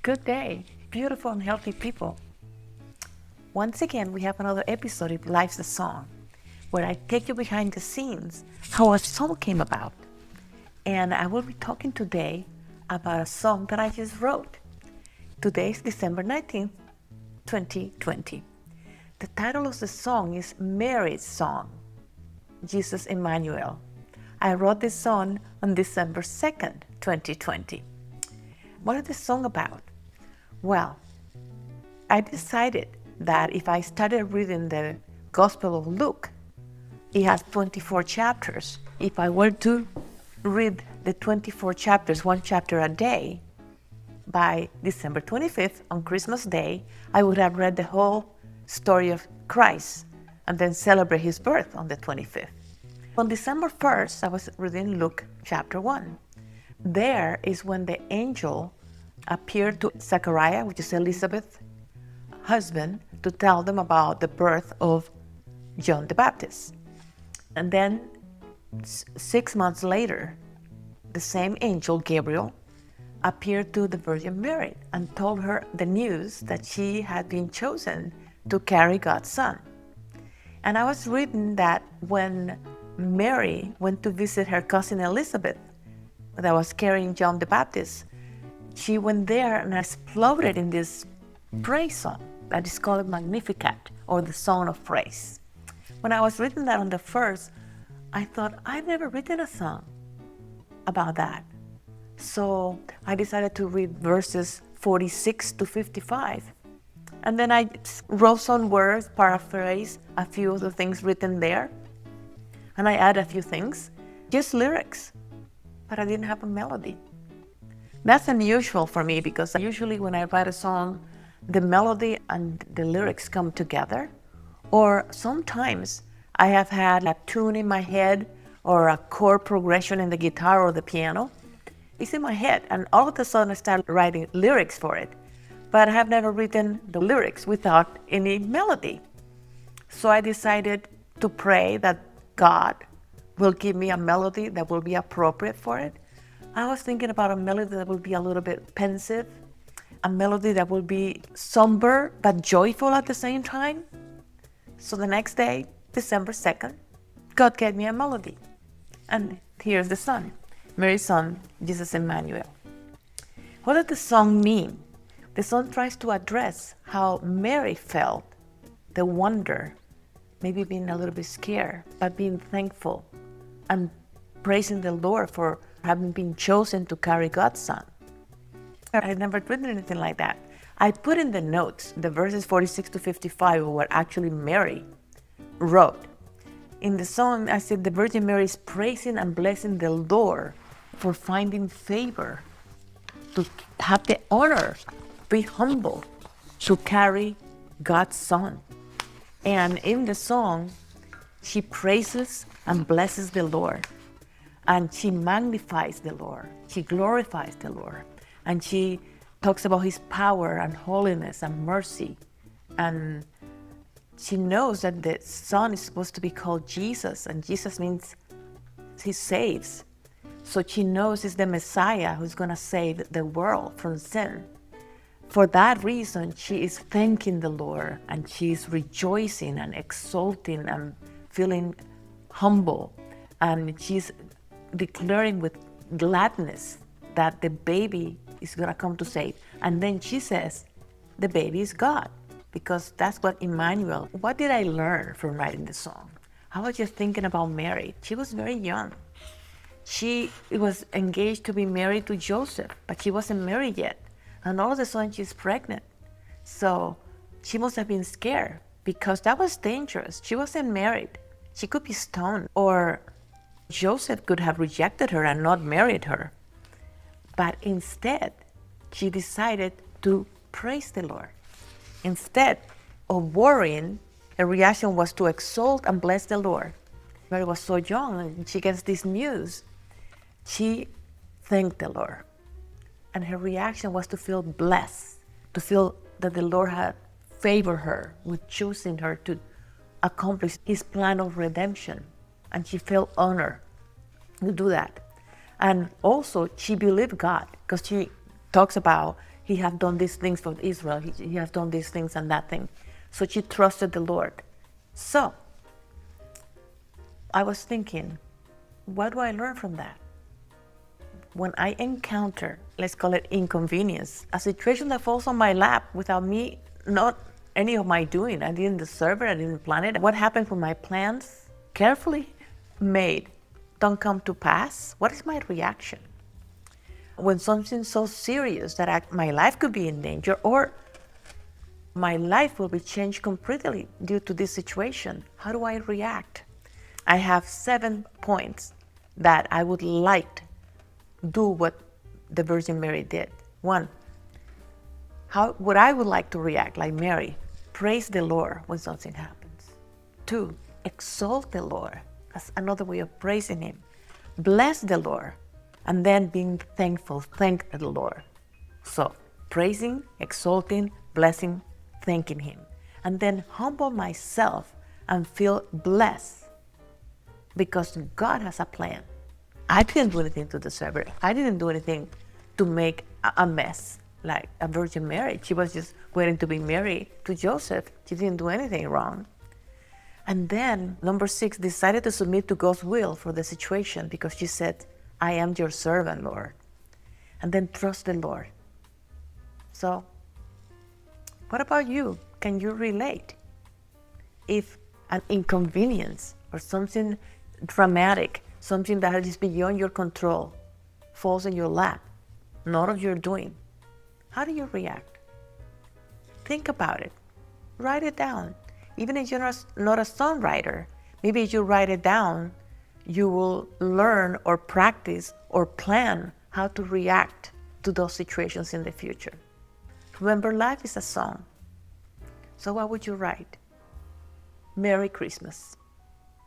Good day, beautiful and healthy people. Once again, we have another episode of Life's a Song, where I take you behind the scenes, how a song came about. And I will be talking today about a song that I just wrote. Today is December 19th, 2020. The title of the song is Mary's Song, Jesus Immanuel. I wrote this song on December 2nd, 2020. What is this song about? Well, I decided that if I started reading the Gospel of Luke, it has 24 chapters. If I were to read the 24 chapters, one chapter a day, by December 25th, on Christmas Day, I would have read the whole story of Christ and then celebrate his birth on the 25th. On December 1st, I was reading Luke chapter 1. There is when the angel appeared to Zachariah, which is Elizabeth's husband, to tell them about the birth of John the Baptist. And then 6 months later, the same angel, Gabriel, appeared to the Virgin Mary and told her the news that she had been chosen to carry God's Son. And I was reading that when Mary went to visit her cousin Elizabeth, that was carrying John the Baptist, she went there and exploded in this praise song that is called Magnificat, or the Song of Praise. When I was reading that on the first, I thought, I've never written a song about that. So I decided to read verses 46 to 55. And then I wrote some words, paraphrase a few of the things written there. And I added a few things, just lyrics, but I didn't have a melody. That's unusual for me because usually when I write a song, the melody and the lyrics come together. Or sometimes I have had a tune in my head or a chord progression in the guitar or the piano. It's in my head, and all of a sudden I start writing lyrics for it. But I have never written the lyrics without any melody. So I decided to pray that God will give me a melody that will be appropriate for it. I was thinking about a melody that will be a little bit pensive, a melody that will be somber but joyful at the same time. So the next day, December 2nd, God gave me a melody. And here's the song, Mary's Son, Jesus Immanuel. What does the song mean? The song tries to address how Mary felt, the wonder, maybe being a little bit scared, but being thankful and praising the Lord for having been chosen to carry God's Son. I had never written anything like that. I put in the notes the verses 46 to 55 of what actually Mary wrote. In the song, I said the Virgin Mary is praising and blessing the Lord for finding favor, to have the honor, be humble, to carry God's Son. And in the song, she praises and blesses the Lord. And she magnifies the Lord. She glorifies the Lord. And she talks about his power and holiness and mercy. And she knows that the Son is supposed to be called Jesus. And Jesus means he saves. So she knows he's the Messiah who's going to save the world from sin. For that reason, she is thanking the Lord. And she is rejoicing and exulting and feeling humble. And she's declaring with gladness that the baby is going to come to save. And then she says, the baby is God, because that's what Immanuel. What did I learn from writing the song? I was just thinking about Mary. She was very young. She was engaged to be married to Joseph, but she wasn't married yet. And all of a sudden she's pregnant. So she must have been scared because that was dangerous. She wasn't married. She could be stoned, or Joseph could have rejected her and not married her. But instead, she decided to praise the Lord. Instead of worrying, her reaction was to exalt and bless the Lord. Mary was so young and she gets this news. She thanked the Lord. And her reaction was to feel blessed, to feel that the Lord had favored her with choosing her to accomplish his plan of redemption. And she felt honored to do that. And also, she believed God, because she talks about He has done these things for Israel. He has done these things and that thing. So she trusted the Lord. So I was thinking, what do I learn from that? When I encounter, let's call it inconvenience, a situation that falls on my lap without me, not any of my doing, I didn't deserve it, I didn't plan it. What happens when my plans, carefully made, don't come to pass? What is my reaction? When something so serious that my life could be in danger, or my life will be changed completely due to this situation, how do I react? I have 7 points that I would like to do what the Virgin Mary did. 1, how would I would like to react like Mary? Praise the Lord when something happens. 2, exalt the Lord. That's another way of praising Him. Bless the Lord, and then being thankful, thank the Lord. So, praising, exalting, blessing, thanking Him. And then humble myself and feel blessed because God has a plan. I didn't do anything to deserve it. I didn't do anything to make a mess like a Virgin Mary. She was just waiting to be married to Joseph. She didn't do anything wrong. And then, number 6, decided to submit to God's will for the situation because she said, I am your servant, Lord. And then trust the Lord. So, what about you? Can you relate? If an inconvenience or something dramatic, something that is beyond your control, falls in your lap, not of your doing, how do you react? Think about it. Write it down. Even if you're not a songwriter, maybe if you write it down, you will learn or practice or plan how to react to those situations in the future. Remember, life is a song. So what would you write? Merry Christmas.